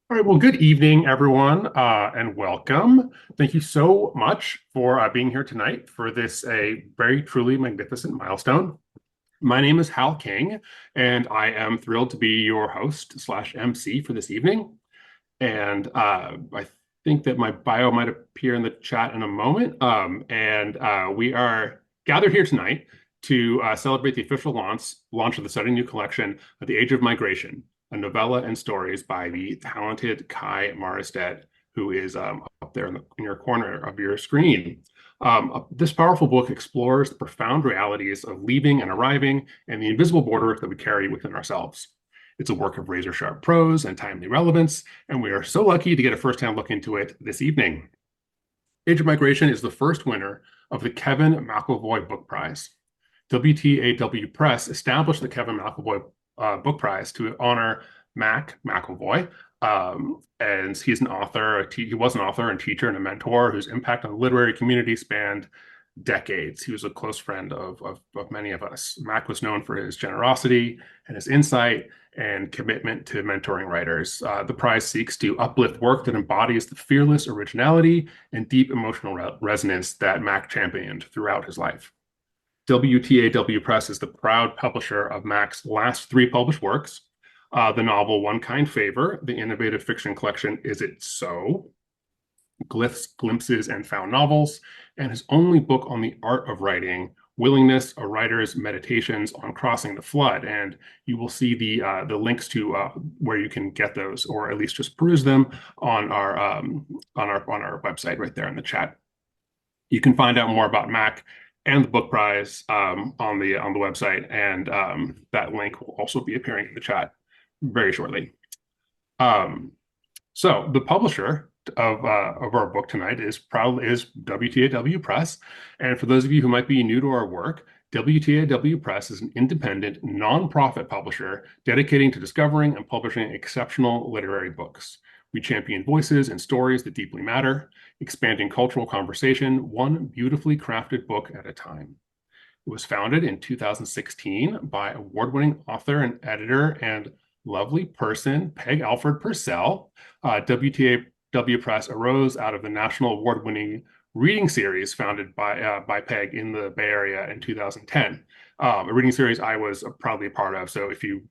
All right, well, good evening, everyone, and welcome. Thank you so much for being here tonight for this a very truly magnificent milestone. My name is Hal King, and I am thrilled to be your host slash MC for this evening. And I think that my bio might appear in the chat in a moment. And we are gathered here tonight to celebrate the official launch of the Setting New collection of The Age of Migration, a novella and stories by the talented Kai Maristed, who is up there in your corner of your screen. This powerful book explores the profound realities of leaving and arriving and the invisible border that we carry within ourselves. It's a work of razor sharp prose and timely relevance, and we are so lucky to get a firsthand look into it this evening. Age of Migration is the first winner of the Kevin McIlvoy Book Prize. WTAW Press established the Kevin McIlvoy Book Prize to honor Mac McIlvoy, and he's an author. He was an author and teacher and a mentor whose impact on the literary community spanned decades. He was a close friend of many of us. Mac was known for his generosity and his insight and commitment to mentoring writers. The prize seeks to uplift work that embodies the fearless originality and deep emotional resonance that Mac championed throughout his life. WTAW Press is the proud publisher of Mac's last three published works, the novel One Kind Favor, the innovative fiction collection Is It So?, Glyphs, Glimpses, and Found Novels, and his only book on the art of writing, Willingness, a Writer's Meditations on Crossing the Flood. And you will see the links to where you can get those, or at least just peruse them on our website right there in the chat. You can find out more about Mac and the book prize on the website, and that link will also be appearing in the chat very shortly. So the publisher of our book tonight is WTAW Press. And for those of you who might be new to our work, WTAW Press is an independent, nonprofit publisher dedicating to discovering and publishing exceptional literary books. We champion voices and stories that deeply matter, expanding cultural conversation, one beautifully crafted book at a time. It was founded in 2016 by award-winning author and editor and lovely person, Peg Alfred Purcell. WTAW Press arose out of the national award-winning reading series founded by Peg in the Bay Area in 2010. A reading series I was proudly a part of. So if you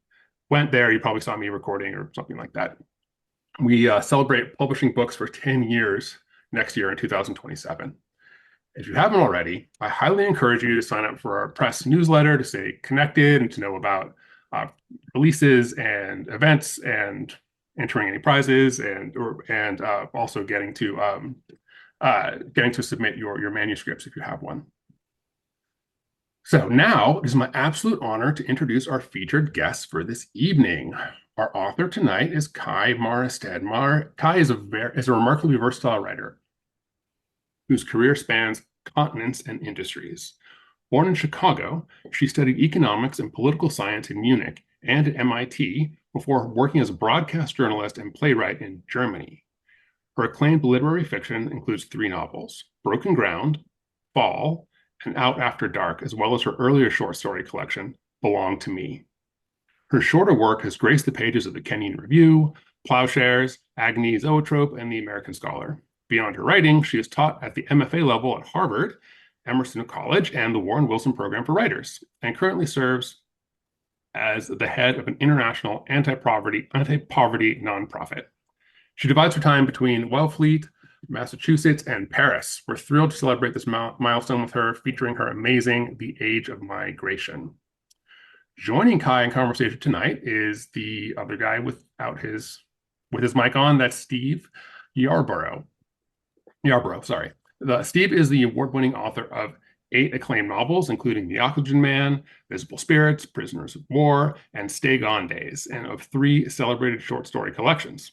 went there, you probably saw me recording or something like that. We celebrate publishing books for 10 years next year in 2027. If you haven't already, I highly encourage you to sign up for our press newsletter to stay connected and to know about releases and events and entering any prizes and also getting to submit your manuscripts if you have one. So now it is my absolute honor to introduce our featured guest for this evening. Our author tonight is Kai Maristed. Kai is a remarkably versatile writer whose career spans continents and industries. Born in Chicago, she studied economics and political science in Munich and at MIT before working as a broadcast journalist and playwright in Germany. Her acclaimed literary fiction includes three novels, Broken Ground, Fall, and Out After Dark, as well as her earlier short story collection, Belong to Me. Her shorter work has graced the pages of the Kenyon Review, Plowshares, Agnes Zoetrope, and the American Scholar. Beyond her writing, she is taught at the MFA level at Harvard, Emerson College, and the Warren Wilson Program for Writers, and currently serves as the head of an international anti-poverty nonprofit. She divides her time between Wellfleet, Massachusetts, and Paris. We're thrilled to celebrate this milestone with her, featuring her amazing The Age of Migration. Joining Kai in conversation tonight is the other guy with his mic on. That's Steve Yarbrough. Sorry. Steve is the award-winning author of 8 acclaimed novels, including The Oxygen Man, Visible Spirits, Prisoners of War, and Stay Gone Days, and of 3 celebrated short story collections.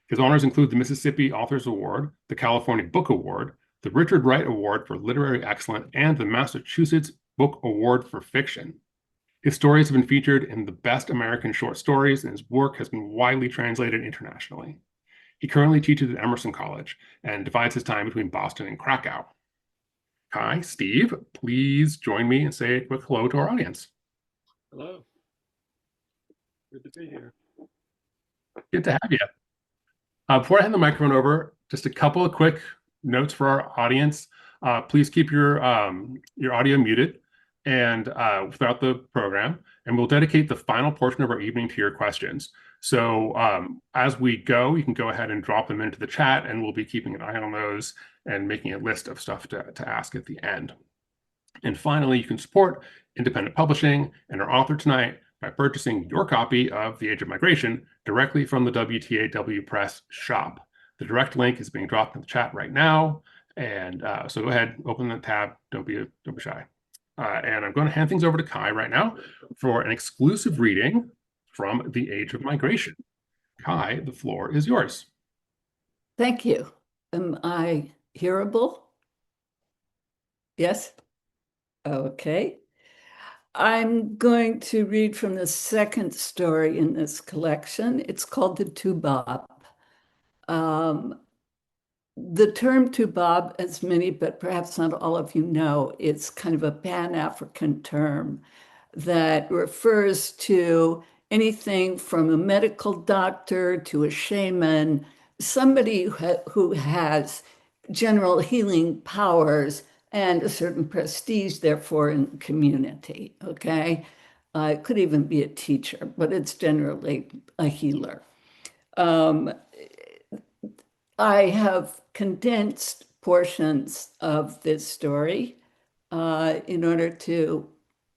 His honors include the Mississippi Authors Award, the California Book Award, the Richard Wright Award for Literary Excellence, and the Massachusetts Book Award for Fiction. His stories have been featured in the Best American Short Stories, and his work has been widely translated internationally. He currently teaches at Emerson College and divides his time between Boston and Krakow. Kai, Steve, please join me and say a quick hello to our audience. Hello. Good to be here. Good to have you. Before I hand the microphone over, just a couple of quick notes for our audience. Please keep your audio muted and throughout the program, and we'll dedicate the final portion of our evening to your questions. So as we go, you can go ahead and drop them into the chat, and we'll be keeping an eye on those and making a list of stuff to ask at the end. And finally, you can support independent publishing and our author tonight by purchasing your copy of The Age of Migration directly from the WTAW Press shop. The direct link is being dropped in the chat right now. And so go ahead, open the tab. Don't be shy. And I'm going to hand things over to Kai right now for an exclusive reading from The Age of Migration. Kai, the floor is yours. Thank you. Am I hearable? Yes? Okay. I'm going to read from the second story in this collection. It's called The Toubab. The term Toubab, as many, but perhaps not all of you know, it's kind of a Pan-African term that refers to anything from a medical doctor to a shaman, somebody who has general healing powers and a certain prestige, therefore, in the community, okay? It could even be a teacher, but it's generally a healer. I have condensed portions of this story in order to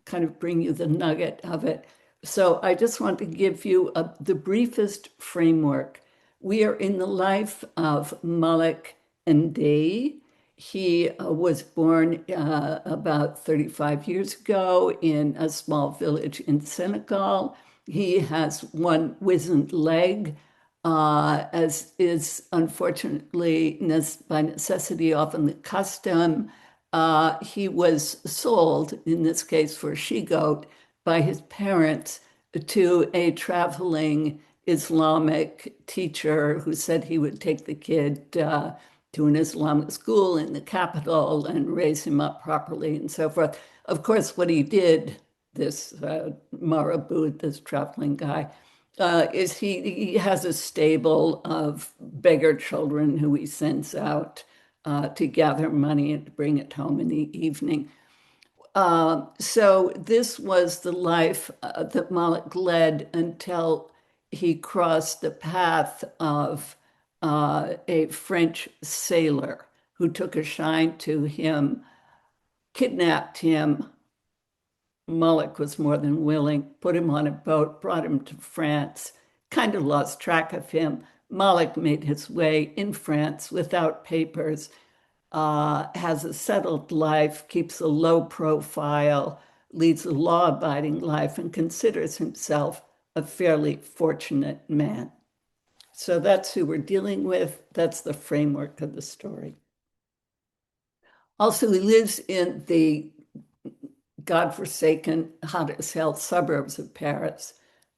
kind of bring you the nugget of it. So I just want to give you the briefest framework. We are in the life of Malik Ndeye. He was born about 35 years ago in a small village in Senegal. He has one wizened leg, as is unfortunately by necessity often the custom. He was sold, in this case for a she-goat, by his parents to a traveling Islamic teacher who said he would take the kid to an Islamic school in the capital and raise him up properly and so forth. Of course, what he did, this marabout, this traveling guy, is he has a stable of beggar children who he sends out to gather money and to bring it home in the evening. So this was the life that Malik led until he crossed the path of a French sailor who took a shine to him, kidnapped him. Malik was more than willing, put him on a boat, brought him to France, kind of lost track of him. Malik made his way in France without papers, has a settled life, keeps a low profile, leads a law-abiding life, and considers himself a fairly fortunate man. So that's who we're dealing with. That's the framework of the story. Also, he lives in the godforsaken, hot as hell suburbs of Paris,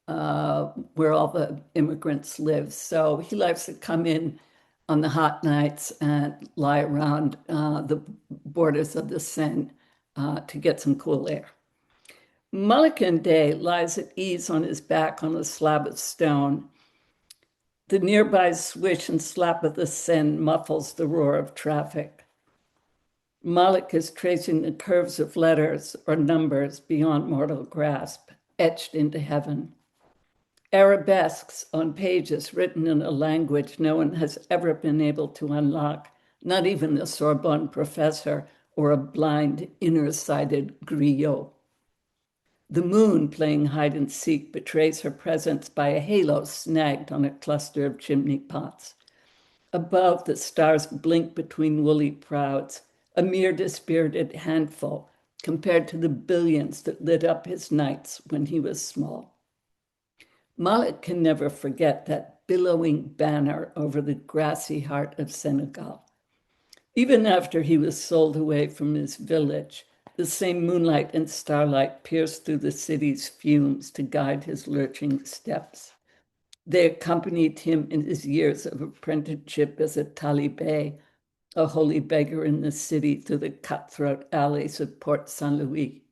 where all the immigrants live. So he likes to come in on the hot nights and lie around the borders of the Seine to get some cool air. Malik Ndeye lies at ease on his back on a slab of stone. The nearby swish and slap of the Seine muffles the roar of traffic. Malik is tracing the curves of letters or numbers beyond mortal grasp, etched into heaven. Arabesques on pages written in a language no one has ever been able to unlock, not even a Sorbonne professor or a blind, inner-sighted griot. The moon playing hide and seek betrays her presence by a halo snagged on a cluster of chimney pots. Above, the stars blink between woolly prouds, a mere dispirited handful compared to the billions that lit up his nights when he was small. Malik can never forget that billowing banner over the grassy heart of Senegal. Even after he was sold away from his village, the same moonlight and starlight pierced through the city's fumes to guide his lurching steps. They accompanied him in his years of apprenticeship as a talibé, a holy beggar in the city, through the cutthroat alleys of Port Saint-Louis.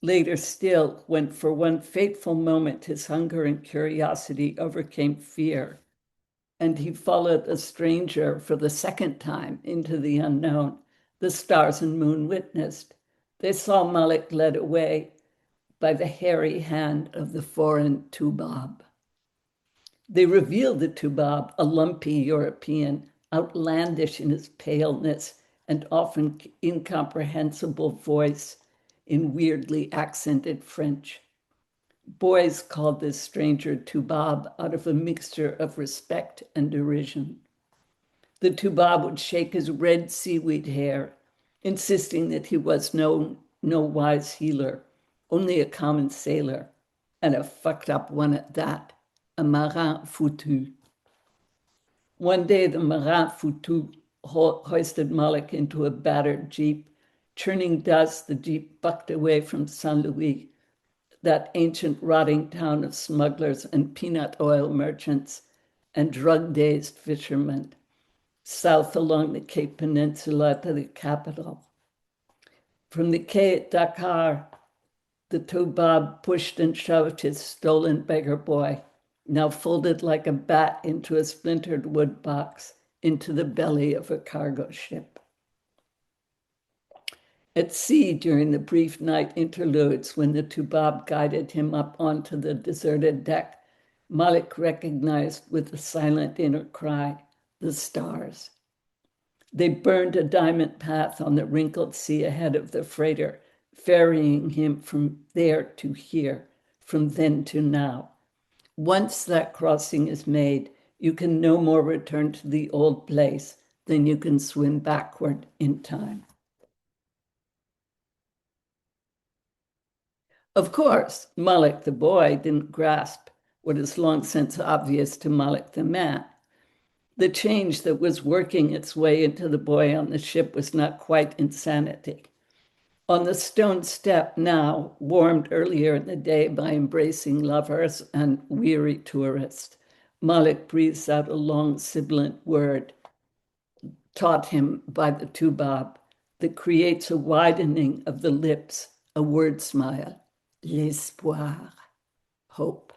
Later still, when for one fateful moment his hunger and curiosity overcame fear, and he followed a stranger for the second time into the unknown. The stars and moon witnessed. They saw Malik led away by the hairy hand of the foreign Tubab. They revealed the Tubab, a lumpy European, outlandish in his paleness and often incomprehensible voice in weirdly accented French. Boys called this stranger Tubab out of a mixture of respect and derision. The Tubab would shake his red seaweed hair, insisting that he was no wise healer, only a common sailor, and a fucked up one at that, a marin foutu. One day, the marin foutu hoisted Malik into a battered jeep. Churning dust, the jeep bucked away from Saint Louis, that ancient rotting town of smugglers and peanut oil merchants and drug-dazed fishermen, south along the Cape Peninsula to the capital. From the quay at Dakar, the Tubab pushed and shoved his stolen beggar boy, now folded like a bat into a splintered wood box, into the belly of a cargo ship. At sea, during the brief night interludes when the Tubab guided him up onto the deserted deck, Malik recognized with a silent inner cry the stars. They burned a diamond path on the wrinkled sea ahead of the freighter, ferrying him from there to here, from then to now. Once that crossing is made, you can no more return to the old place than you can swim backward in time. Of course, Malik the boy didn't grasp what is long since obvious to Malik the man. The change that was working its way into the boy on the ship was not quite insanity. On the stone step now, warmed earlier in the day by embracing lovers and weary tourists, Malik breathes out a long sibilant word taught him by the Tubab that creates a widening of the lips, a word smile. L'espoir, hope.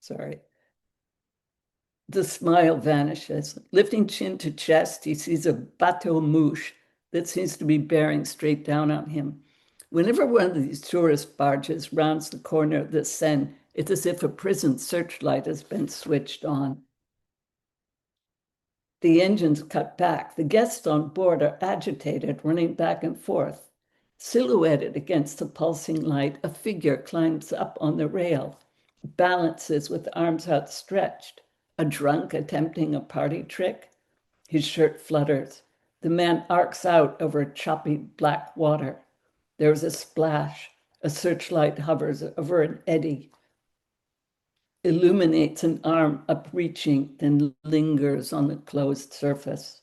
Sorry. The smile vanishes. Lifting chin to chest, he sees a bateau mouche that seems to be bearing straight down on him. Whenever one of these tourist barges rounds the corner of the Seine, it's as if a prison searchlight has been switched on. The engines cut back. The guests on board are agitated, running back and forth. Silhouetted against the pulsing light, a figure climbs up on the rail, balances with arms outstretched. A drunk attempting a party trick? His shirt flutters. The man arcs out over choppy black water. There's a splash. A searchlight hovers over an eddy, illuminates an arm upreaching, then lingers on the closed surface.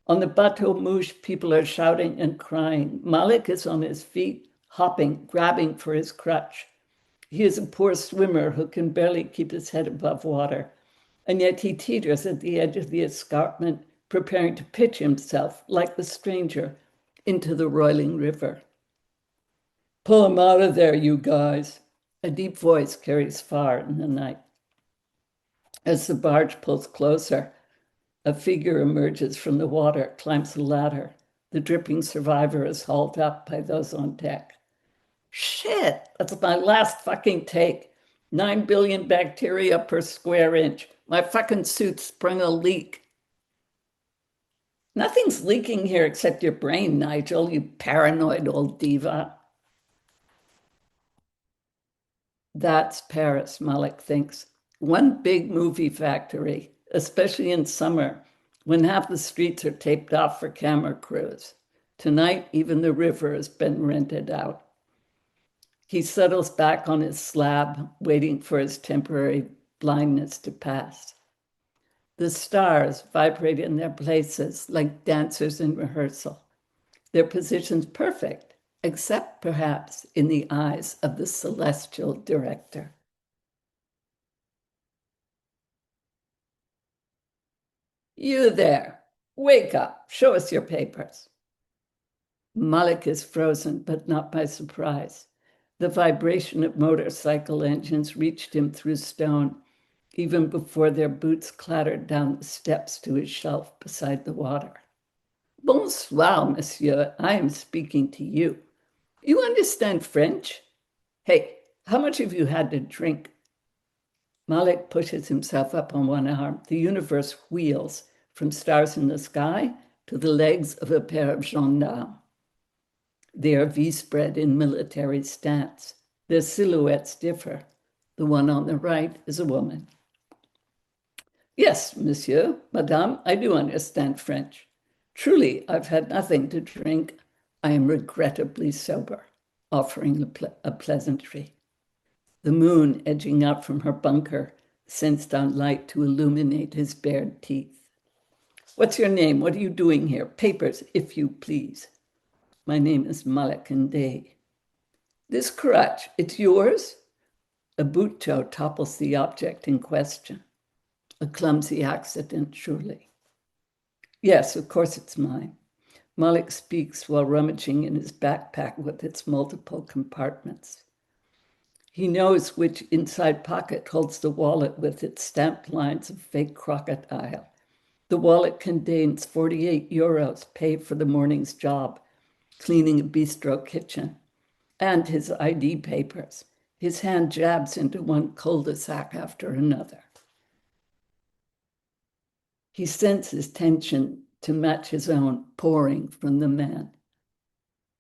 On the bateau mouche, people are shouting and crying. Malik is on his feet, hopping, grabbing for his crutch. He is a poor swimmer who can barely keep his head above water, and yet he teeters at the edge of the escarpment, preparing to pitch himself, like the stranger, into the roiling river. Pull him out of there, you guys. A deep voice carries far in the night. As the barge pulls closer, a figure emerges from the water, climbs a ladder. The dripping survivor is hauled up by those on deck. Shit, that's my last fucking take. 9 billion bacteria per square inch. My fucking suit sprung a leak. Nothing's leaking here except your brain, Nigel, you paranoid old diva. That's Paris, Malik thinks. One big movie factory, especially in summer, when half the streets are taped off for camera crews. Tonight, even the river has been rented out. He settles back on his slab, waiting for his temporary blindness to pass. The stars vibrate in their places like dancers in rehearsal. Their positions perfect, except perhaps in the eyes of the celestial director. You there, wake up, show us your papers. Malik is frozen, but not by surprise. The vibration of motorcycle engines reached him through stone, even before their boots clattered down the steps to his shelf beside the water. Bonsoir, monsieur. I am speaking to you. You understand French? Hey, how much have you had to drink? Malik pushes himself up on one arm. The universe wheels from stars in the sky to the legs of a pair of gendarmes. They are V-spread in military stance. Their silhouettes differ. The one on the right is a woman. Yes, monsieur, madame, I do understand French. Truly, I've had nothing to drink. I am regrettably sober, offering a pleasantry. The moon, edging out from her bunker, sends down light to illuminate his bared teeth. What's your name? What are you doing here? Papers, if you please. My name is Malakande. This crutch, it's yours? A boot toe topples the object in question. A clumsy accident, surely. Yes, of course it's mine. Malik speaks while rummaging in his backpack with its multiple compartments. He knows which inside pocket holds the wallet with its stamped lines of fake crocodile. The wallet contains 48 euros paid for the morning's job, cleaning a bistro kitchen, and his ID papers. His hand jabs into one cul-de-sac after another. He senses tension to match his own pouring from the man.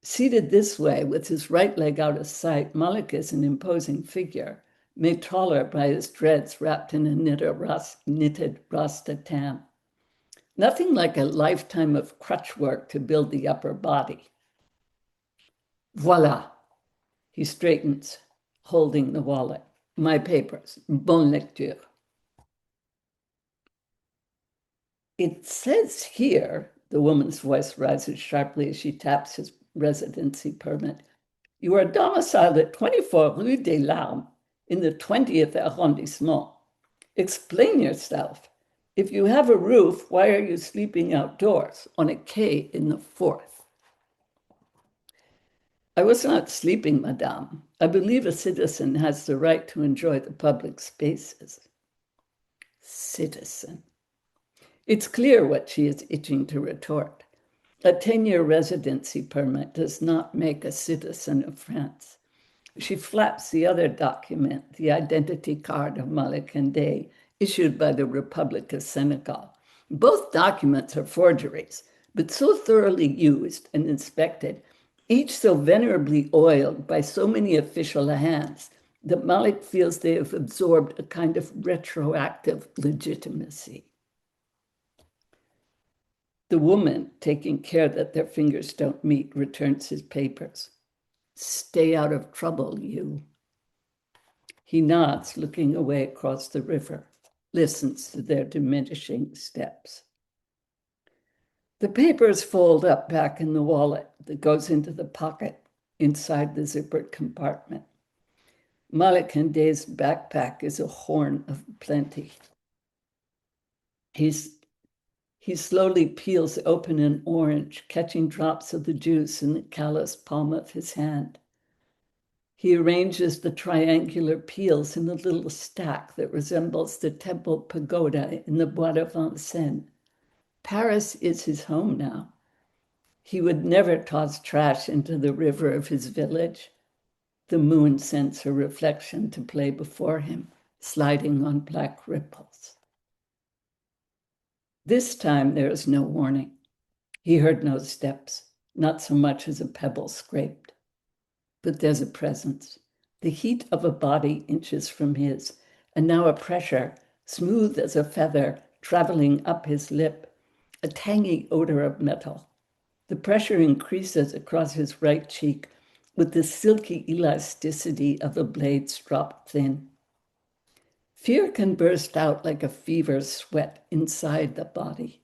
Seated this way, with his right leg out of sight, Malik is an imposing figure, made taller by his dreads wrapped in a knitted rasta tam. Nothing like a lifetime of crutch work to build the upper body. Voila. He straightens, holding the wallet. My papers. Bonne lecture. It says here, the woman's voice rises sharply as she taps his residency permit. You are domiciled at 24 Rue des Larmes in the 20th arrondissement. Explain yourself. If you have a roof, why are you sleeping outdoors on a quay in the 4th? I was not sleeping, madame. I believe a citizen has the right to enjoy the public spaces. Citizen. It's clear what she is itching to retort. A 10-year residency permit does not make a citizen of France. She flaps the other document, the identity card of Malik Day, issued by the Republic of Senegal. Both documents are forgeries, but so thoroughly used and inspected, each so venerably oiled by so many official hands, that Malik feels they have absorbed a kind of retroactive legitimacy. The woman, taking care that their fingers don't meet, returns his papers. Stay out of trouble, you. He nods, looking away across the river, listens to their diminishing steps. The papers fold up back in the wallet that goes into the pocket inside the zippered compartment. Malik Day's backpack is a horn of plenty. He slowly peels open an orange, catching drops of the juice in the calloused palm of his hand. He arranges the triangular peels in a little stack that resembles the temple pagoda in the Bois de Vincennes. Paris is his home now. He would never toss trash into the river of his village. The moon sends her reflection to play before him, sliding on black ripples. This time there is no warning. He heard no steps, not so much as a pebble scraped. But there's a presence, the heat of a body inches from his, and now a pressure, smooth as a feather, traveling up his lip, a tangy odor of metal. The pressure increases across his right cheek with the silky elasticity of the blades dropped thin. Fear can burst out like a fever sweat inside the body.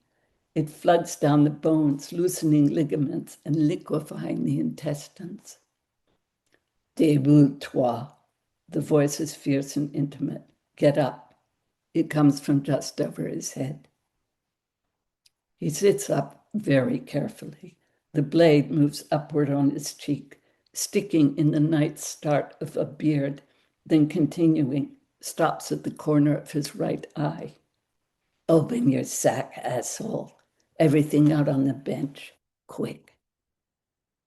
It floods down the bones, loosening ligaments and liquefying the intestines. Debout-toi. The voice is fierce and intimate. Get up. It comes from just over his head. He sits up very carefully. The blade moves upward on his cheek, sticking in the night start of a beard, then continuing, stops at the corner of his right eye. Open your sack, asshole. Everything out on the bench. Quick.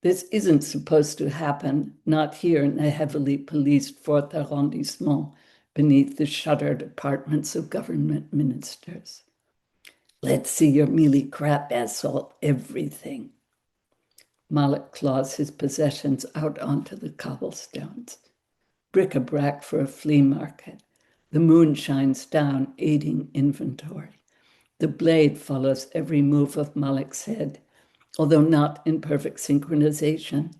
This isn't supposed to happen, not here in the heavily policed Fourth Arrondissement, beneath the shuttered apartments of government ministers. Let's see your mealy crap, asshole. Everything. Malik claws his possessions out onto the cobblestones. Bric-a-brac for a flea market. The moon shines down, aiding inventory. The blade follows every move of Malik's head, although not in perfect synchronization.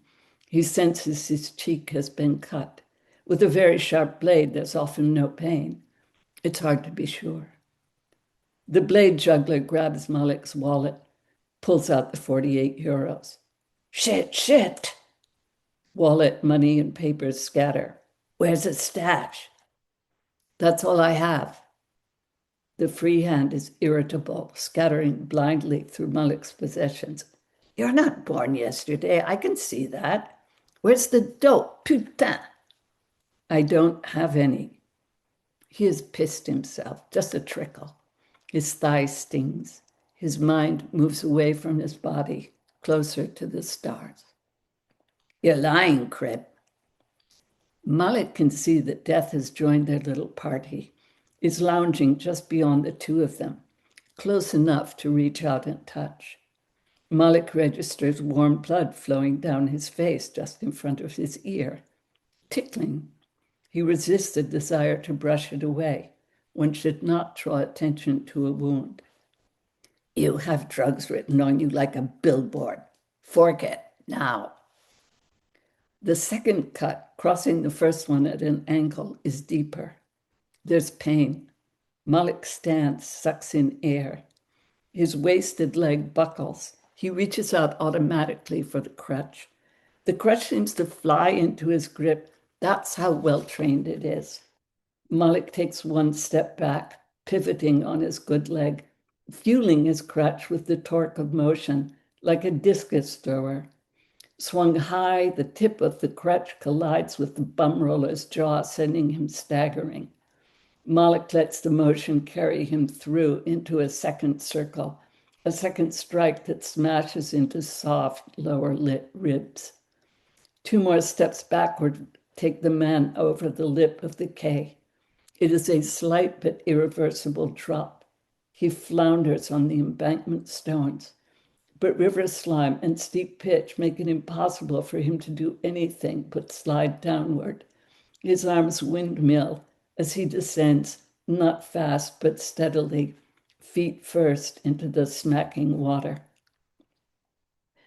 He senses his cheek has been cut. With a very sharp blade, there's often no pain. It's hard to be sure. The blade juggler grabs Malik's wallet, pulls out the 48 euros. Shit! Wallet, money, and papers scatter. Where's the stash? That's all I have. The free hand is irritable, scattering blindly through Malik's possessions. You're not born yesterday, I can see that. Where's the dope, putain? I don't have any. He has pissed himself, just a trickle. His thigh stings. His mind moves away from his body, closer to the stars. You're lying, Crip. Malik can see that death has joined their little party, is lounging just beyond the two of them, close enough to reach out and touch. Malik registers warm blood flowing down his face just in front of his ear. Tickling. He resists the desire to brush it away. One should not draw attention to a wound. You have drugs written on you like a billboard. Fork it, now. The second cut, crossing the first one at an angle, is deeper. There's pain. Malik stands, sucks in air. His wasted leg buckles. He reaches out automatically for the crutch. The crutch seems to fly into his grip. That's how well trained it is. Malik takes one step back, pivoting on his good leg, fueling his crutch with the torque of motion, like a discus thrower. Swung high, the tip of the crutch collides with the bum roller's jaw, sending him staggering. Malik lets the motion carry him through into a second circle, a second strike that smashes into soft lower ribs. Two more steps backward take the man over the lip of the K. It is a slight but irreversible drop. He flounders on the embankment stones, but river slime and steep pitch make it impossible for him to do anything but slide downward. His arms windmill as he descends, not fast but steadily, feet first into the smacking water.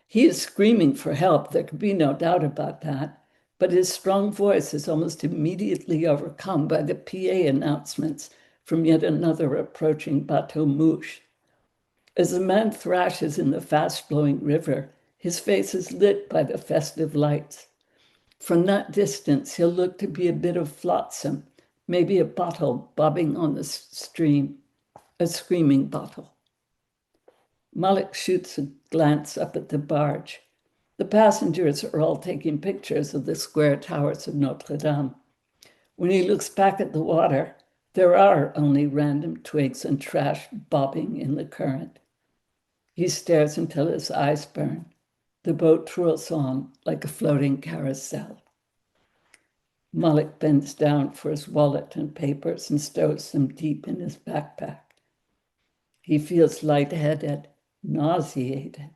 He is screaming for help, there could be no doubt about that, but his strong voice is almost immediately overcome by the PA announcements from yet another approaching Bateau Mouche. As the man thrashes in the fast-flowing river, his face is lit by the festive lights. From that distance, he'll look to be a bit of flotsam, maybe a bottle bobbing on the stream, a screaming bottle. Malik shoots a glance up at the barge. The passengers are all taking pictures of the square towers of Notre Dame. When he looks back at the water, there are only random twigs and trash bobbing in the current. He stares until his eyes burn. The boat twirls on like a floating carousel. Malik bends down for his wallet and papers and stows them deep in his backpack. He feels lightheaded, nauseated.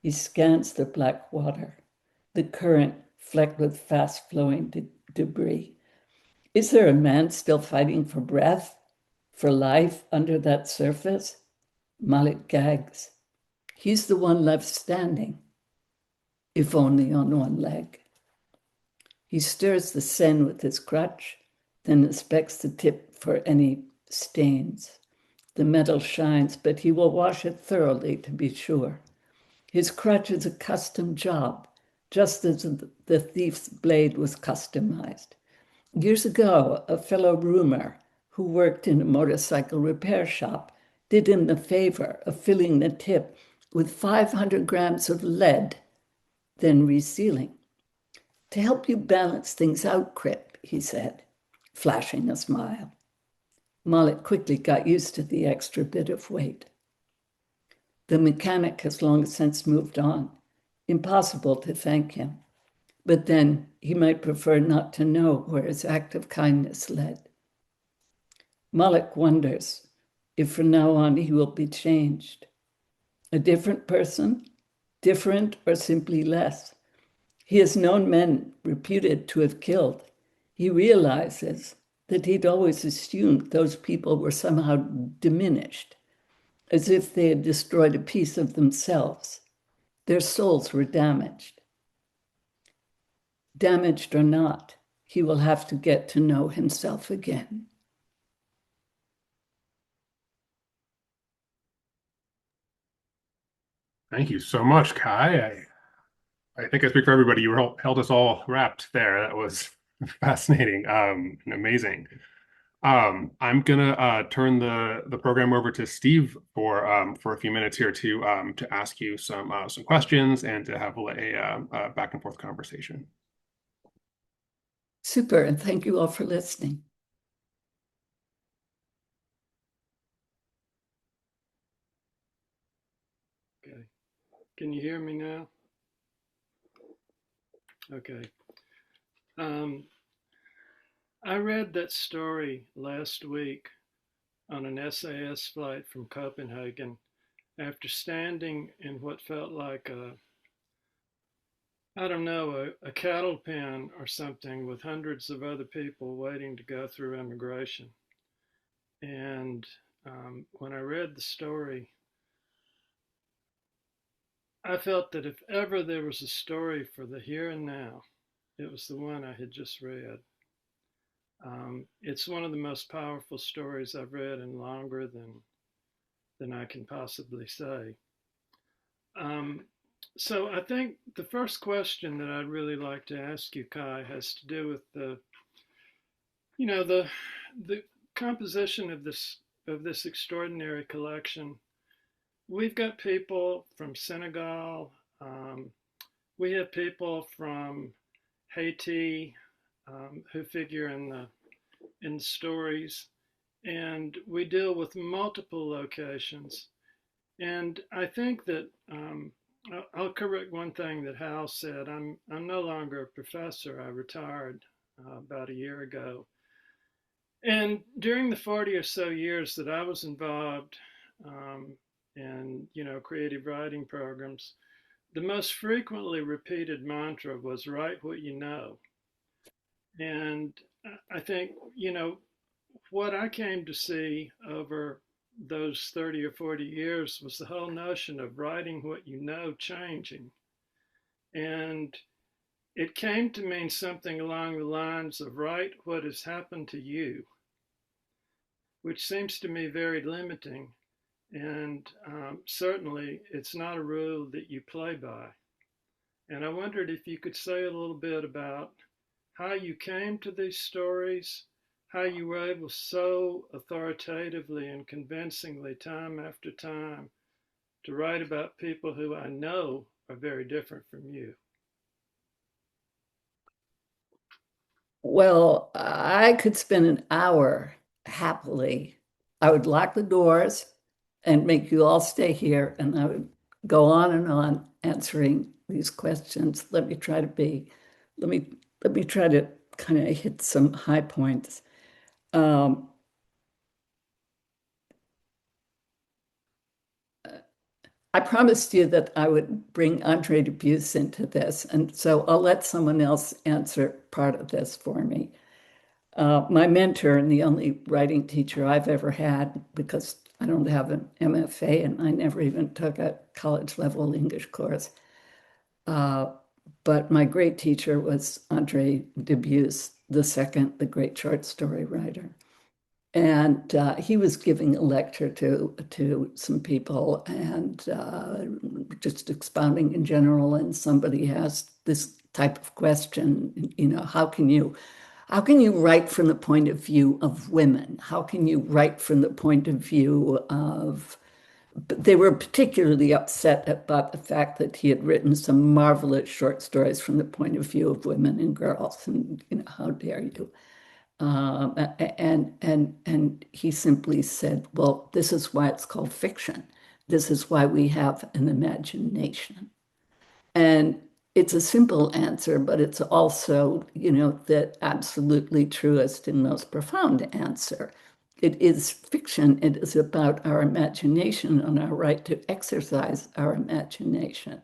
He scans the black water, the current flecked with fast-flowing debris. Is there a man still fighting for breath, for life under that surface? Malik gags. He's the one left standing, if only on one leg. He stirs the Seine with his crutch, then inspects the tip for any stains. The metal shines, but he will wash it thoroughly to be sure. His crutch is a custom job, just as the thief's blade was customized. Years ago, a fellow roomer who worked in a motorcycle repair shop did him the favor of filling the tip with 500 grams of lead, then resealing. To help you balance things out, Crip, he said, flashing a smile. Mollet quickly got used to the extra bit of weight. The mechanic has long since moved on. Impossible to thank him. But then he might prefer not to know where his act of kindness led. Mollet wonders if from now on he will be changed. A different person? Different or simply less? He has known men reputed to have killed. He realizes that he'd always assumed those people were somehow diminished, as if they had destroyed a piece of themselves. Their souls were damaged. Damaged or not, he will have to get to know himself again. Thank you so much, Kai. I think I speak for everybody. You held us all wrapped there. That was fascinating, and amazing. I'm gonna turn the program over to Steve for a few minutes here to ask you some questions and to have a back and forth conversation. Super, and thank you all for listening. Okay. Can you hear me now? Okay. I read that story last week on an SAS flight from Copenhagen after standing in what felt like I don't know, a cattle pen or something with hundreds of other people waiting to go through immigration. And when I read the story, I felt that if ever there was a story for the here and now, it was the one I had just read. It's one of the most powerful stories I've read in longer than I can possibly say. Um, so I think the first question that I'd really like to ask you, Kai, has to do with you know, the composition of this extraordinary collection. We've got people from Senegal. We have people from Haiti who figure in the stories, and we deal with multiple locations. And I think that I'll correct one thing that Hal said. I'm no longer a professor. I retired about a year ago. And during the 40 or so years that I was involved in, creative writing programs, the most frequently repeated mantra was write what you know. And I think, what I came to see over those 30 or 40 years was the whole notion of writing what you know changing. And it came to mean something along the lines of write what has happened to you, which seems to me very limiting. And certainly it's not a rule that you play by. And I wondered if you could say a little bit about how you came to these stories, how you were able so authoritatively and convincingly, time after time, to write about people who I know are very different from you. Well, I could spend an hour happily. I would lock the doors and make you all stay here, and I would go on and on answering these questions. Let me let me try to kind of hit some high points. Um, I promised you that I would bring Andre Dubus into this, and so I'll let someone else answer part of this for me. My mentor and the only writing teacher I've ever had, because I don't have an MFA and I never even took a college level English course. But my great teacher was Andre Dubus the second, the great short story writer. And he was giving a lecture to some people and just expounding in general. And somebody asked this type of question, how can you write from the point of view of women? How can you write from the point of view of but they were particularly upset about the fact that he had written some marvelous short stories from the point of view of women and girls, and how dare you? And he simply said, "Well, this is why it's called fiction. This is why we have an imagination." And it's a simple answer, but it's also, the absolutely truest and most profound answer. It is fiction. It is about our imagination and our right to exercise our imagination.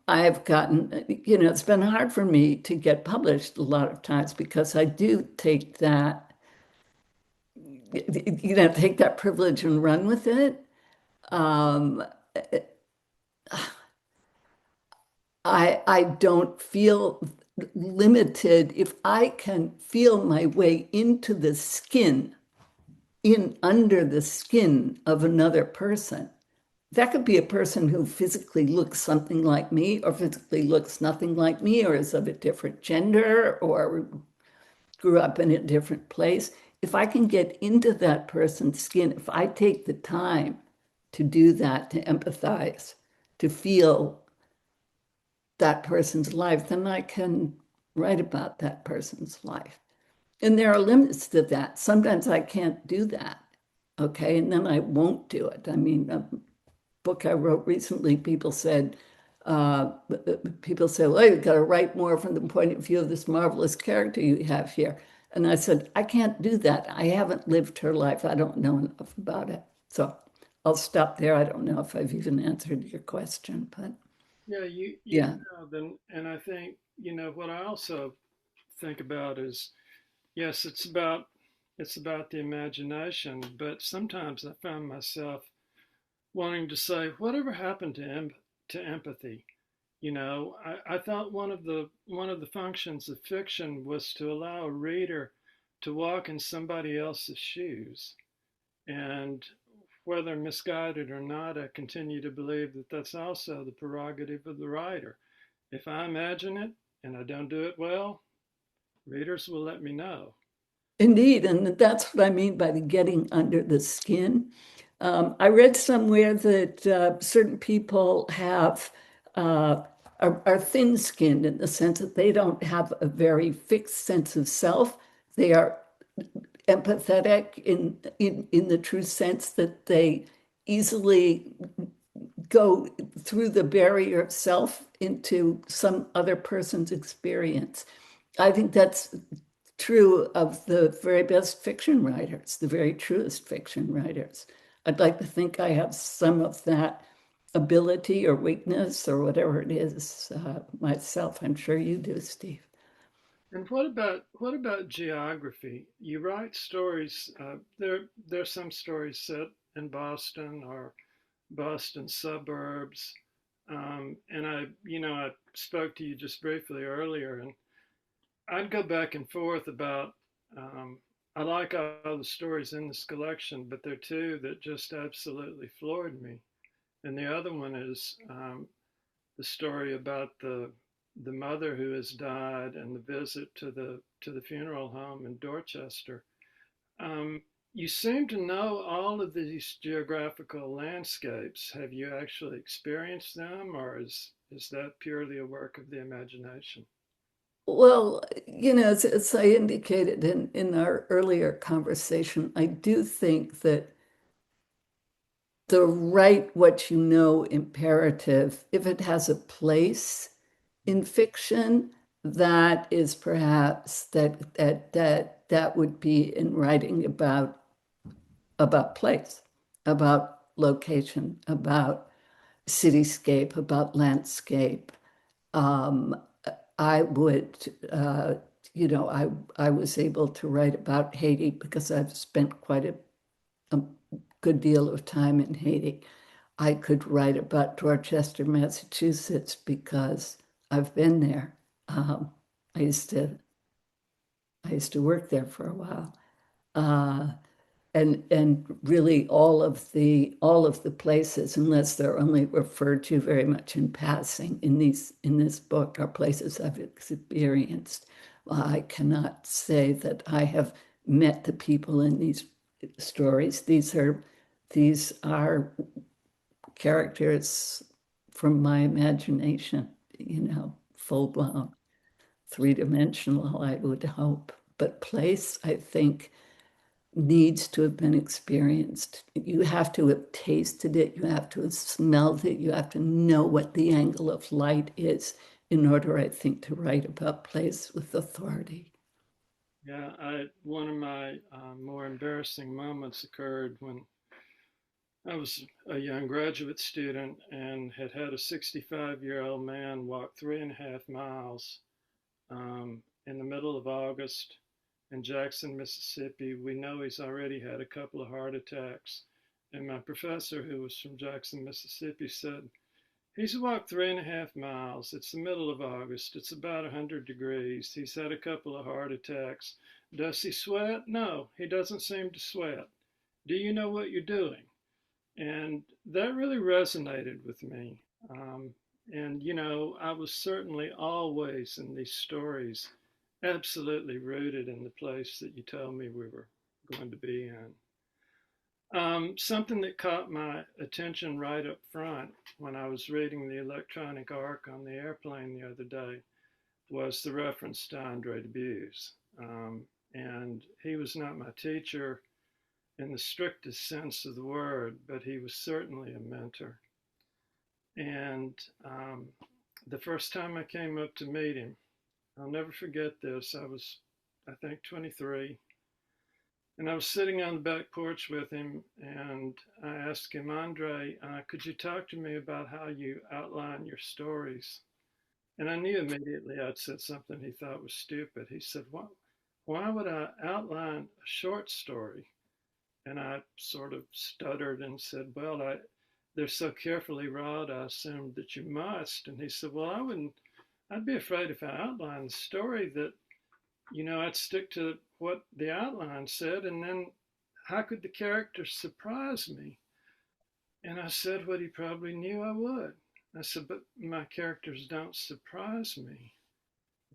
I've gotten, it's been hard for me to get published a lot of times because I do take that, take that privilege and run with it. Um, I don't feel limited if I can feel my way into the skin, in under the skin of another person. That could be a person who physically looks something like me, or physically looks nothing like me, or is of a different gender, or grew up in a different place. If I can get into that person's skin, if I take the time to do that, to empathize, to feel that person's life, then I can write about that person's life. And there are limits to that. Sometimes I can't do that. Okay. And then I won't do it. I mean, a book I wrote recently, people said, well, you've got to write more from the point of view of this marvelous character you have here. And I said, I can't do that. I haven't lived her life. I don't know enough about it. So I'll stop there. I don't know if I've even answered your question, but Yeah, you yeah. have, and I think what I also think about is yes, it's about the imagination, but sometimes I found myself wanting to say, whatever happened to empathy? I thought one of the functions of fiction was to allow a reader to walk in somebody else's shoes. And whether misguided or not, I continue to believe that that's also the prerogative of the writer. If I imagine it and I don't do it well, readers will let me know. Indeed, and that's what I mean by the getting under the skin. I read somewhere that certain people are thin-skinned in the sense that they don't have a very fixed sense of self. They are empathetic in the true sense that they easily go through the barrier of self into some other person's experience. I think that's true of the very best fiction writers, the very truest fiction writers. I'd like to think I have some of that ability or weakness or whatever it is myself. I'm sure you do, Steve. And what about geography? You write stories. There's some stories set in Boston or Boston suburbs, and I spoke to you just briefly earlier, and I'd go back and forth about. I like all the stories in this collection, but there are two that just absolutely floored me, and the other one is the story about the mother who has died and the visit to the funeral home in Dorchester. You seem to know all of these geographical landscapes. Have you actually experienced them, or is that purely a work of the imagination? Well, as I indicated in our earlier conversation, I do think that the write what you know imperative, if it has a place in fiction, that is perhaps that would be in writing about place, about location, about cityscape, about landscape. Um, I would, I was able to write about Haiti because I've spent quite a good deal of time in Haiti. I could write about Dorchester, Massachusetts because I've been there. Um, I used to I used to work there for a while. Uh, and really all of the places, unless they're only referred to very much in passing in this book, are places I've experienced. I cannot say that I have met the people in these stories. These are these are characters from my imagination, full blown, three-dimensional, I would hope. But place, I think, needs to have been experienced. You have to have tasted it, you have to have smelled it, you have to know what the angle of light is in order, I think, to write about place with authority. Yeah, one of my more embarrassing moments occurred when I was a young graduate student and had had a 65-year-old man walk 3.5 miles in the middle of August in Jackson, Mississippi. We know he's already had a couple of heart attacks. And my professor, who was from Jackson, Mississippi, said, he's walked 3.5 miles. It's the middle of August. It's about 100 degrees. He's had a couple of heart attacks. Does he sweat? No, he doesn't seem to sweat. Do you know what you're doing? And that really resonated with me. And, I was certainly always in these stories absolutely rooted in the place that you told me we were going to be in. Something that caught my attention right up front when I was reading the electronic arc on the airplane the other day was the reference to Andre Dubus. And he was not my teacher in the strictest sense of the word, but he was certainly a mentor. And the first time I came up to meet him, I'll never forget this. I was, I think, 23. And I was sitting on the back porch with him, and I asked him, Andre, could you talk to me about how you outline your stories? And I knew immediately I'd said something he thought was stupid. He said, why would I outline a short story? And I sort of stuttered and said, well, they're so carefully wrought, I assumed that you must. And he said, well, I'd be afraid if I outlined the story that, I'd stick to what the outline said, and then how could the characters surprise me? And I said what he probably knew I would. I said, but my characters don't surprise me.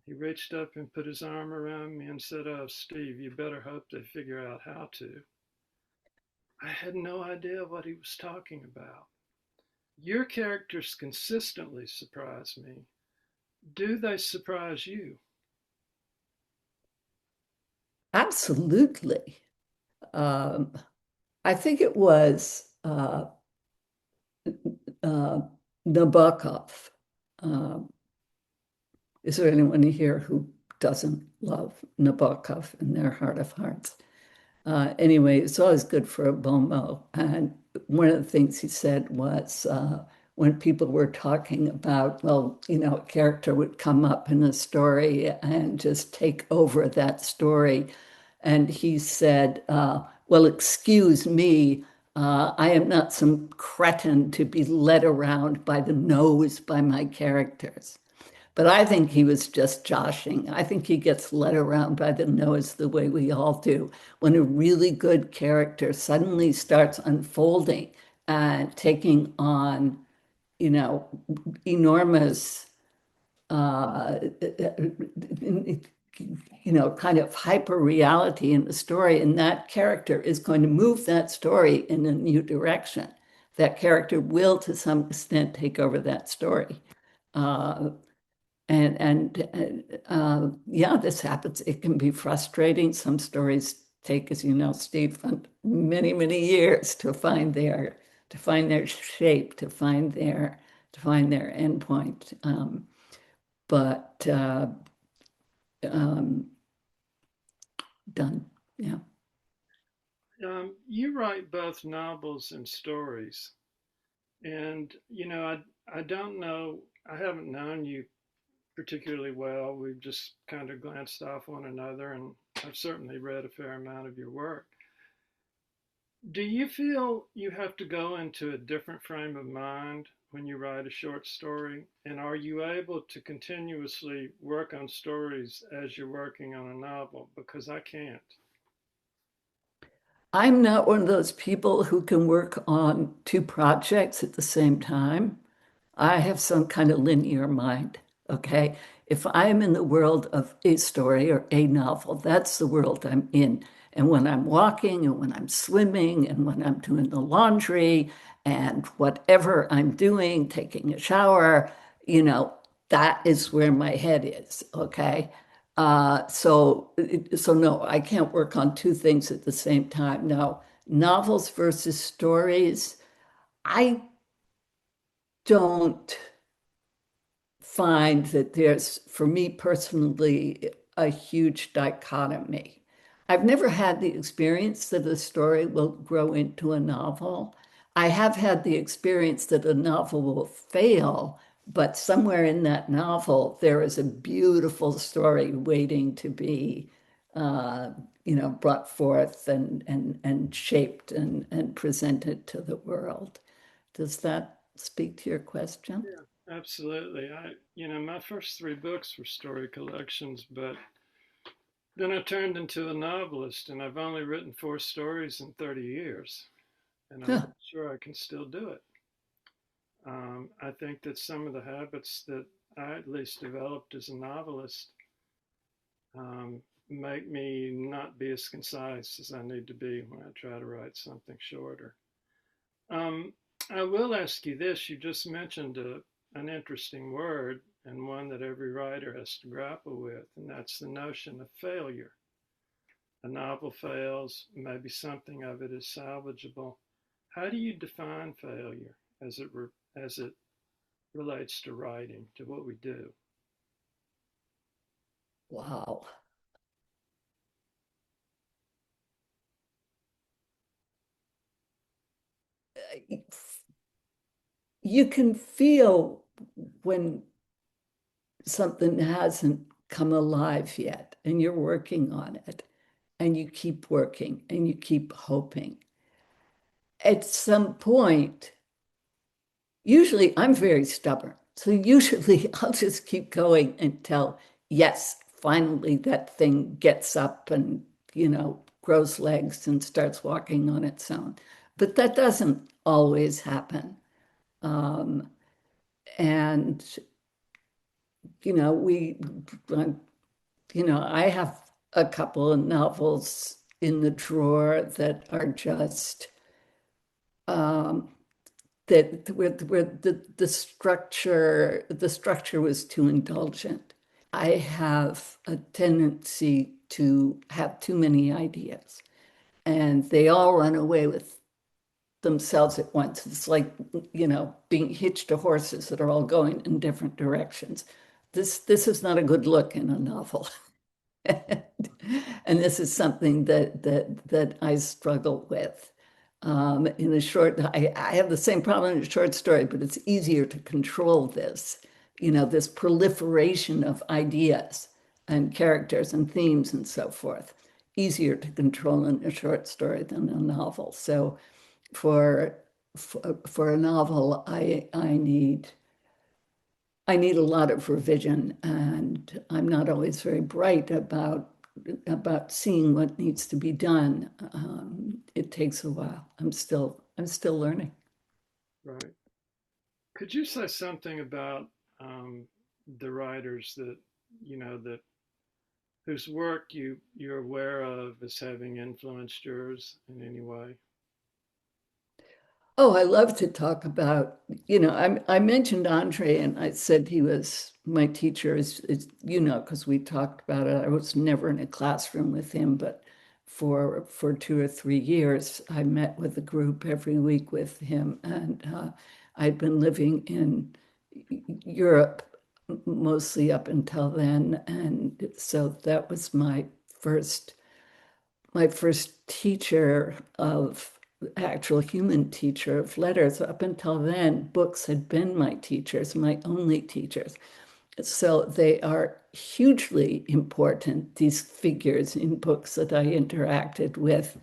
He reached up and put his arm around me and said, oh, Steve, you better hope they figure out how to. I had no idea what he was talking about. Your characters consistently surprise me. Do they surprise you? Absolutely. Um, I think it was uh, Nabokov. Um, is there anyone here who doesn't love Nabokov in their heart of hearts? Anyway, it's always good for a bon mot. And one of the things he said was when people were talking about, well, a character would come up in a story and just take over that story. And he said, well, excuse me, I am not some cretin to be led around by the nose by my characters. But I think he was just joshing. I think he gets led around by the nose the way we all do. When a really good character suddenly starts unfolding and taking on, enormous, uh, kind of hyper reality in the story, and that character is going to move that story in a new direction. That character will, to some extent, take over that story. Uh, yeah, this happens. It can be frustrating. Some stories take, as you know, Steve, many, many years to find their shape, to find their endpoint. But um, done. Yeah. You write both novels and stories. And, I don't know, I haven't known you particularly well. We've just kind of glanced off one another, and I've certainly read a fair amount of your work. Do you feel you have to go into a different frame of mind when you write a short story? And are you able to continuously work on stories as you're working on a novel? Because I can't. I'm not one of those people who can work on two projects at the same time. I have some kind of linear mind. Okay. If I'm in the world of a story or a novel, that's the world I'm in. and when I'm walking and when I'm swimming and when I'm doing the laundry and whatever I'm doing, taking a shower, you know, that is where my head is, okay? So no, I can't work on two things at the same time. Now, novels versus stories, I don't find that there's, for me personally, a huge dichotomy. I've never had the experience that a story will grow into a novel. I have had the experience that a novel will fail, but somewhere in that novel, there is a beautiful story waiting to be, uh, brought forth and shaped and presented to the world. Does that speak to your question? Yeah, absolutely. My first three books were story collections, but then I turned into a novelist, and I've only written four stories in 30 years, and I'm not sure I can still do it. I think that some of the habits that I at least developed as a novelist make me not be as concise as I need to be when I try to write something shorter. Um, I will ask you this. You just mentioned an interesting word and one that every writer has to grapple with, and that's the notion of failure. A novel fails, maybe something of it is salvageable. How do you define failure as it relates to writing, to what we do? Wow. You can feel when something hasn't come alive yet and you're working on it and you keep working and you keep hoping. At some point, usually I'm very stubborn. So usually I'll just keep going until, yes, finally that thing gets up and, grows legs and starts walking on its own. But that doesn't always happen. Um, and, you know, we, I have a couple of novels in the drawer that are just, um, that where the structure was too indulgent. I have a tendency to have too many ideas, and they all run away with themselves at once. It's like, being hitched to horses that are all going in different directions. This is not a good look in a novel. And this is something that I struggle with. In a short, I have the same problem in a short story, but it's easier to control this, this proliferation of ideas and characters and themes and so forth. Easier to control in a short story than a novel. So for for a novel, I need a lot of revision, and I'm not always very bright about seeing what needs to be done. It takes a while. I'm still learning. Right. Could you say something about the writers that whose work you're aware of as having influenced yours in any way? Oh, I love to talk about, I mentioned Andre and I said he was my teacher, because we talked about it. I was never in a classroom with him, but for 2 or 3 years, I met with a group every week with him. And I'd been living in Europe mostly up until then. And so that was my first teacher of actual human teacher of letters. Up until then, books had been my teachers, my only teachers. So they are hugely important, these figures in books that I interacted with,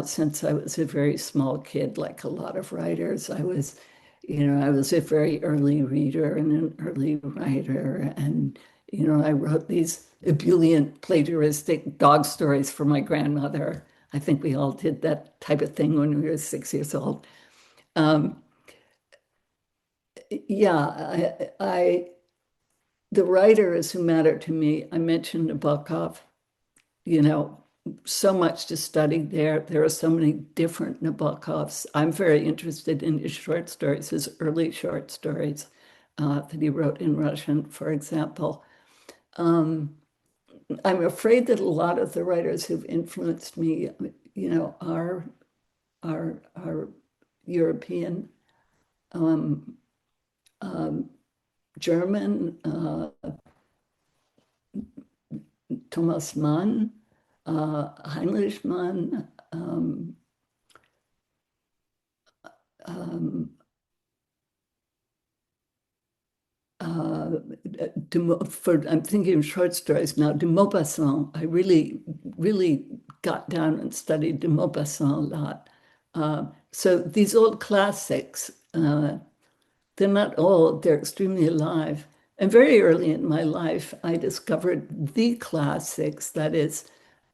since I was a very small kid, like a lot of writers. I was a very early reader and an early writer. And, I wrote these ebullient, plagiaristic dog stories for my grandmother. I think we all did that type of thing when we were 6 years old. Um, yeah, the writers who matter to me, I mentioned Nabokov, you know, so much to study there. There are so many different Nabokovs. I'm very interested in his short stories, his early short stories that he wrote in Russian, for example. Um, I'm afraid that a lot of the writers who've influenced me, are European, um, um, German, Thomas Mann, Heinrich Mann, um, uh, I'm thinking of short stories now. De Maupassant, I really, really got down and studied de Maupassant a lot. So these old classics, they're not old, they're extremely alive. And very early in my life, I discovered the classics, that is,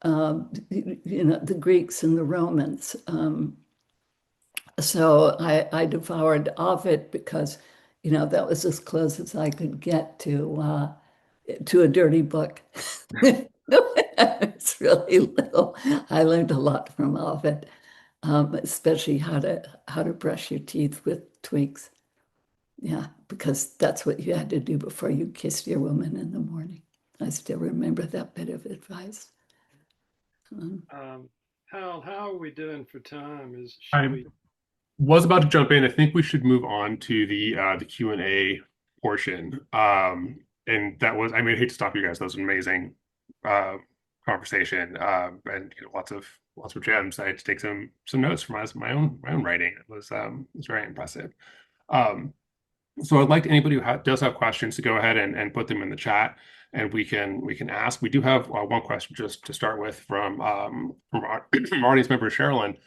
the Greeks and the Romans. So I devoured Ovid because, that was as close as I could get to a dirty book. It's really little. I learned a lot from Ovid, especially how to brush your teeth with twigs. Yeah, because that's what you had to do before you kissed your woman in the morning. I still remember that bit of advice. Um, Um, how are we doing for time? Should I we? was about to jump in. I think we should move on to the Q&A portion. And that was, I mean, I hate to stop you guys. That was an amazing uh, conversation, and lots of gems. I had to take some notes from my own writing. It was very impressive. Um, so I'd like anybody who does have questions to go ahead and put them in the chat, and we can ask. We do have one question just to start with from our, from our audience member Sherilyn.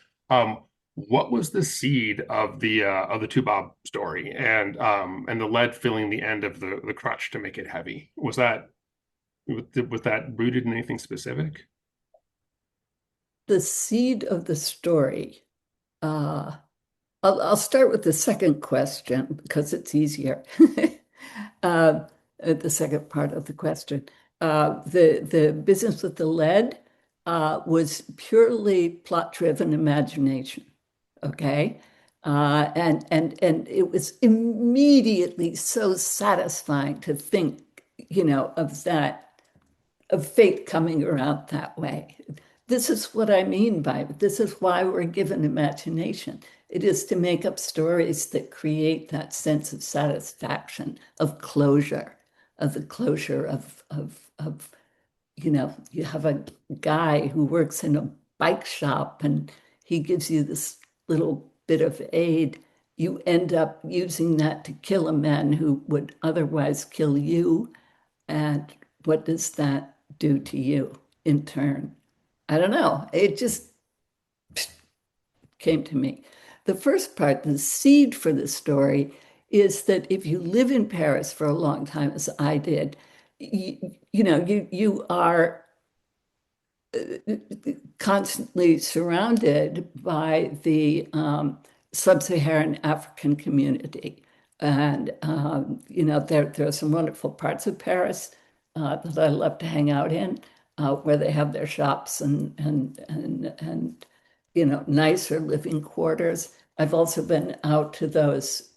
What was the seed of the two Bob story and the lead filling the end of the crutch to make it heavy? Was that rooted in anything specific? the seed of the story. Uh, I'll start with the second question because it's easier. Uh, the second part of the question. The business with the lead was purely plot-driven imagination. Okay. And it was immediately so satisfying to think, of that, of fate coming around that way. This is what I mean by it. This is why we're given imagination. It is to make up stories that create that sense of satisfaction, of closure, of the closure of you have a guy who works in a bike shop and he gives you this little bit of aid. You end up using that to kill a man who would otherwise kill you. And what does that do to you in turn? I don't know. It just came to me. The first part, the seed for the story, is that if you live in Paris for a long time, as I did, you are constantly surrounded by the sub-Saharan African community. And, there are some wonderful parts of Paris that I love to hang out in, where they have their shops and nicer living quarters. I've also been out to those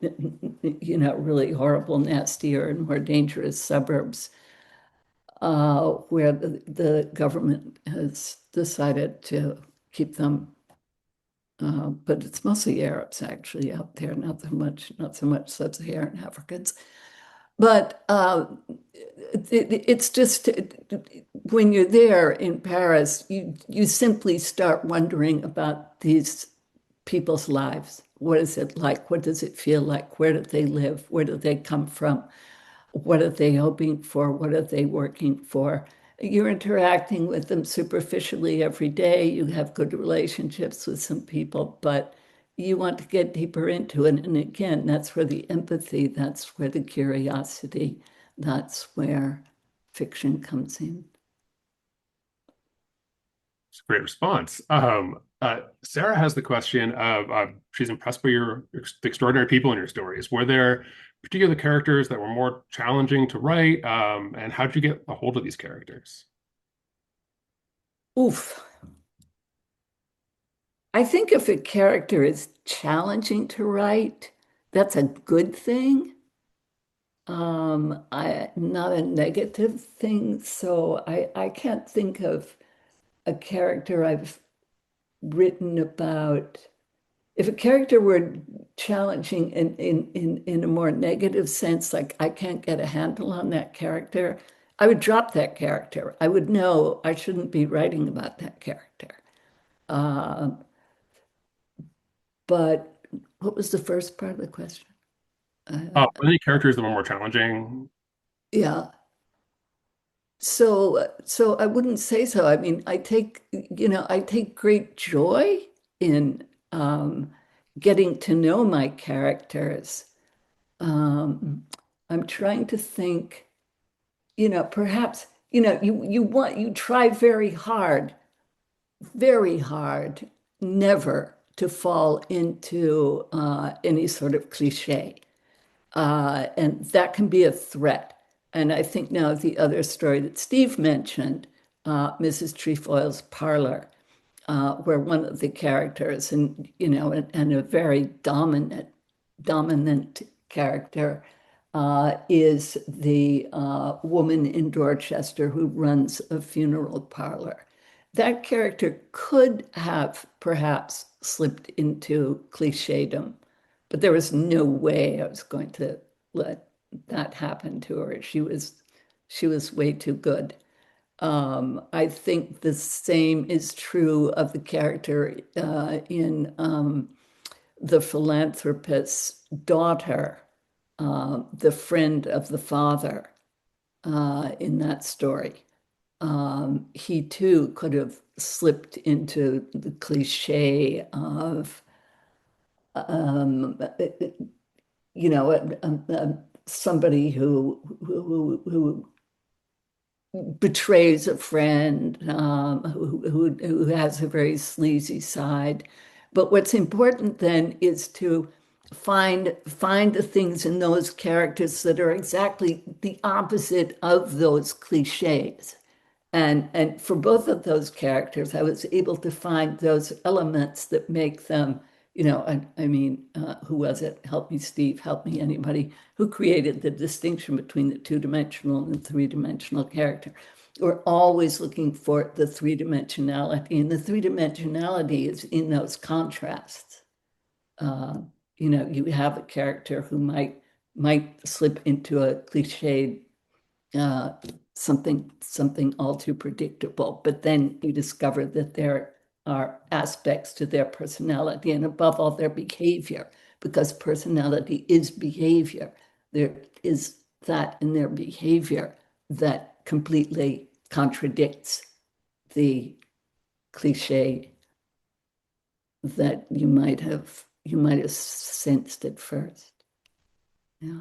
really horrible, nastier, and more dangerous suburbs where the government has decided to keep them. But it's mostly Arabs actually out there, not so much sub-Saharan Africans. But it's just when you're there in Paris, you simply start wondering about these people's lives. What is it like? What does it feel like? Where do they live? Where do they come from? What are they hoping for? What are they working for? You're interacting with them superficially every day. You have good relationships with some people, but you want to get deeper into it. And again, that's where the empathy, that's where the curiosity, that's where fiction comes in. It's a great response. Sarah has the question of she's impressed by the extraordinary people in your stories. Were there particular characters that were more challenging to write? And how did you get a hold of these characters? Oof. I think if a character is challenging to write, that's a good thing. Not a negative thing. So I can't think of a character I've written about. If a character were challenging in a more negative sense, like I can't get a handle on that character, I would drop that character. I would know I shouldn't be writing about that character. Uh, but what was the first part of the question? Uh, Any characters that were more challenging? yeah. So I wouldn't say so. I mean, I take great joy in getting to know my characters. Um, I'm trying to think, perhaps, you try very hard, never to fall into any sort of cliche. And that can be a threat. And I think now the other story that Steve mentioned, Mrs. Trefoil's Parlor, where one of the characters, and a very dominant character, is the woman in Dorchester who runs a funeral parlor. That character could have perhaps slipped into clichédom, but there was no way I was going to let that happen to her. She was way too good. I think the same is true of the character in The Philanthropist's Daughter, the friend of the father in that story. He too could have slipped into the cliche of, um, somebody who betrays a friend, who has a very sleazy side. But what's important then is to find the things in those characters that are exactly the opposite of those cliches. And for both of those characters, I was able to find those elements that make them, I mean, who was it? Help me, Steve, help me, anybody who created the distinction between the two-dimensional and the three-dimensional character. We're always looking for the three-dimensionality, and the three-dimensionality is in those contrasts. Uh, you have a character who might slip into a cliched uh, something all too predictable. But then you discover that there are aspects to their personality and above all their behavior, because personality is behavior. There is that in their behavior that completely contradicts the cliche that you might have sensed at first. Yeah.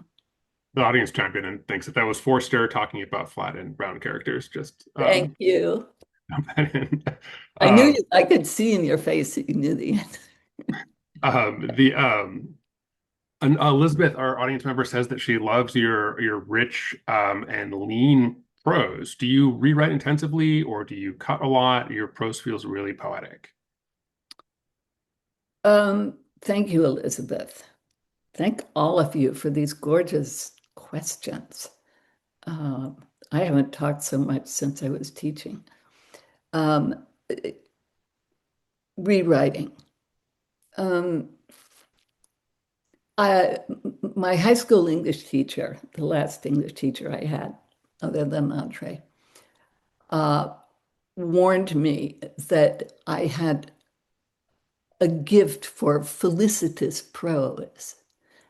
The audience chimed in and thinks that was Forster talking about flat and brown characters. Just Thank you. dump that in. I knew Um, you, I could see in your face that you knew the answer. the and Elizabeth, our audience member, says that she loves your rich and lean prose. Do you rewrite intensively, or do you cut a lot? Your prose feels really poetic. Thank you, Elizabeth. Thank all of you for these gorgeous questions. Um, I haven't talked so much since I was teaching. Um, Rewriting. Um, I, my high school English teacher, the last English teacher I had, other than Andre, uh, warned me that I had a gift for felicitous prose.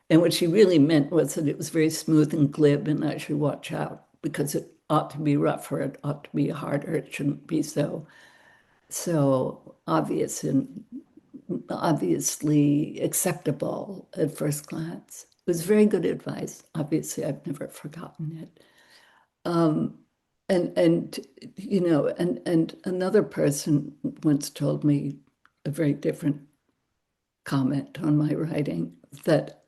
And what she really meant was that it was very smooth and glib, and I should watch out because it ought to be rougher, it ought to be harder, it shouldn't be so obvious and obviously acceptable at first glance. It was very good advice. Obviously, I've never forgotten it. Um, and another person once told me a very different comment on my writing, that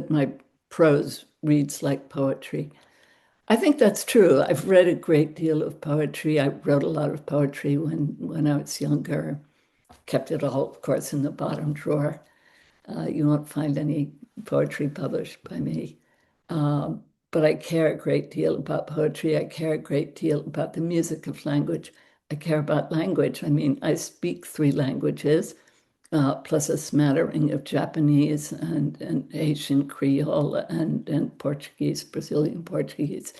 my prose reads like poetry. I think that's true. I've read a great deal of poetry. I wrote a lot of poetry when I was younger. Kept it all, of course, in the bottom drawer. You won't find any poetry published by me. Um, but I care a great deal about poetry. I care a great deal about the music of language. I care about language. I mean, I speak three languages, plus a smattering of Japanese and Haitian Creole and Portuguese, Brazilian Portuguese.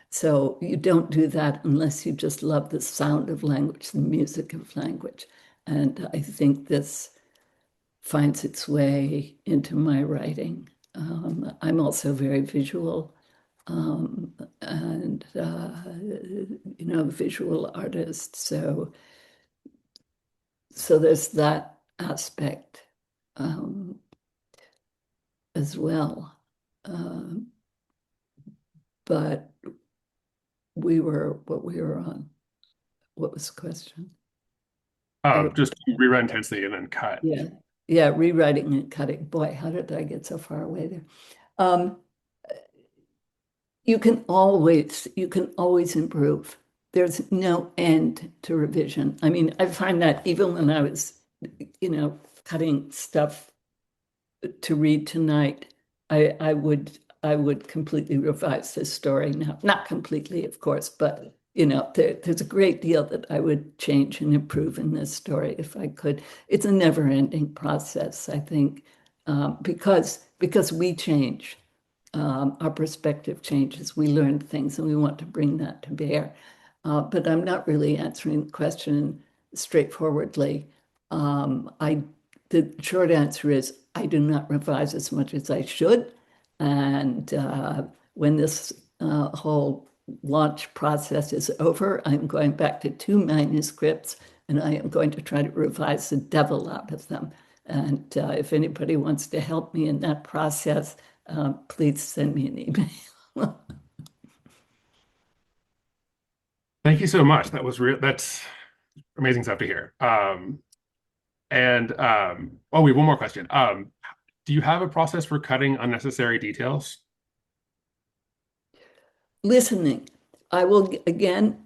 So you don't do that unless you just love the sound of language, the music of language. And I think this finds its way into my writing. I'm also very visual and, visual artist. So there's that aspect as well. Um, but what we were on. What was the question? Just rewrite intensely and then cut. Yeah. Yeah, rewriting and cutting. Boy, how did I get so far away there? Um, you can always improve. There's no end to revision. I mean, I find that even when I was, cutting stuff to read tonight, I would completely revise this story now. Not completely, of course, but there's a great deal that I would change and improve in this story if I could. It's a never-ending process, I think, because we change. Our perspective changes. We learn things, and we want to bring that to bear. But I'm not really answering the question straightforwardly. The short answer is I do not revise as much as I should. And when this whole launch process is over, I'm going back to two manuscripts, and I am going to try to revise the devil out of them. And if anybody wants to help me in that process, please send me an email. Thank you so much. That's amazing stuff to hear. Oh, we have one more question. Do you have a process for cutting unnecessary details? Listening. I will, again,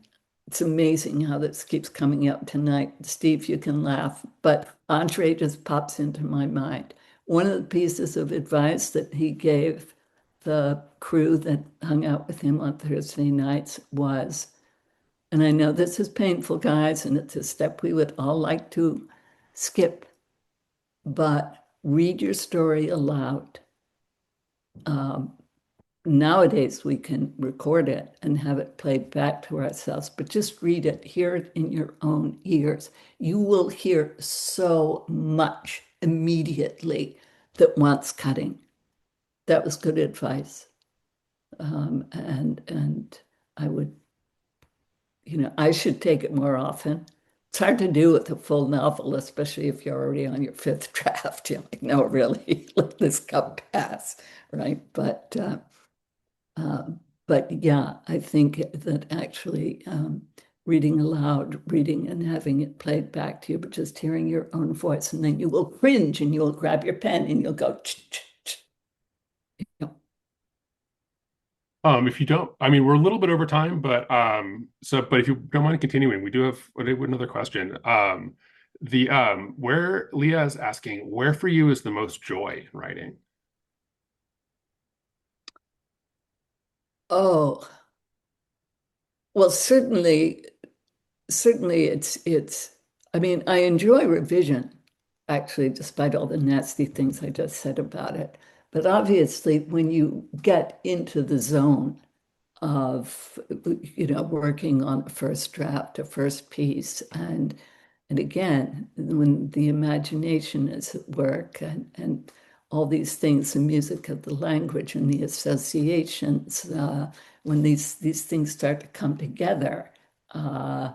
it's amazing how this keeps coming up tonight. Steve, you can laugh, but Andre just pops into my mind. One of the pieces of advice that he gave the crew that hung out with him on Thursday nights was, and I know this is painful, guys, and it's a step we would all like to skip, but read your story aloud. Nowadays, we can record it and have it played back to ourselves, but just read it, hear it in your own ears. You will hear so much immediately that wants cutting. That was good advice. And I would, I should take it more often. It's hard to do with a full novel, especially if you're already on your fifth draft. You're like, no, really, let this come pass, right? But yeah, I think that actually reading aloud, reading and having it played back to you, but just hearing your own voice, and then you will cringe and you'll grab your pen and you'll go, If you don't, I mean, we're a little bit over time, but if you don't mind continuing, we do have another question. Where Leah is asking, where for you is the most joy writing? oh, well, certainly I mean, I enjoy revision, actually, despite all the nasty things I just said about it. But obviously, when you get into the zone of, working on a first draft, a first piece, and again, when the imagination is at work and all these things, the music of the language and the associations, when these things start to come together, uh,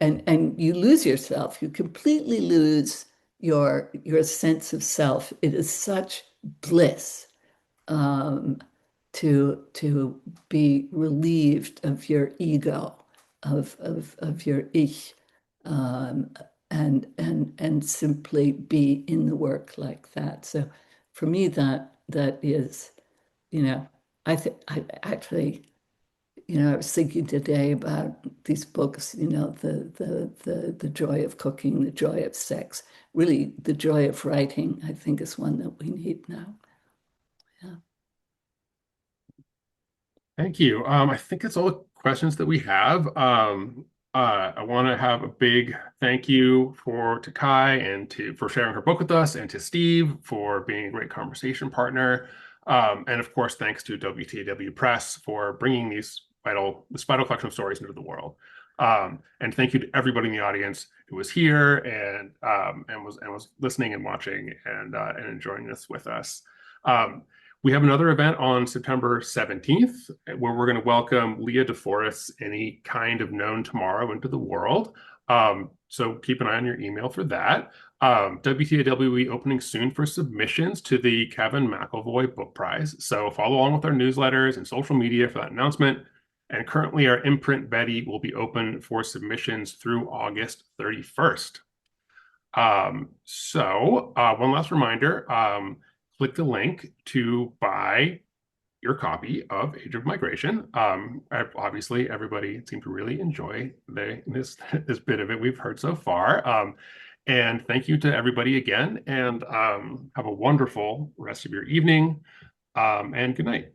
and you lose yourself, you completely lose your sense of self. It is such bliss um, to be relieved of your ego, of your ich, um, and simply be in the work like that. So for me, that is, I think I actually I was thinking today about these books, the joy of cooking, the joy of sex. Really, the joy of writing, I think, is one that we need now. Yeah. Thank you. I think that's all the questions that we have. I want to have a big thank you to Kai and for sharing her book with us, and to Steve for being a great conversation partner. And of course, thanks to WTAW Press for bringing this vital collection of stories into the world. And thank you to everybody in the audience who was here and was listening and watching and enjoying this with us. We have another event on September 17th where we're going to welcome Leah DeForest, Any Kind of Known Tomorrow, into the world. So keep an eye on your email for that. WTAW will be opening soon for submissions to the Kevin McIlvoy Book Prize. So follow along with our newsletters and social media for that announcement. And currently our imprint Betty will be open for submissions through August 31st. One last reminder, click the link to buy your copy of Age of Migration. Obviously, everybody seemed to really enjoy this bit of it we've heard so far. And thank you to everybody again, and have a wonderful rest of your evening, and good night.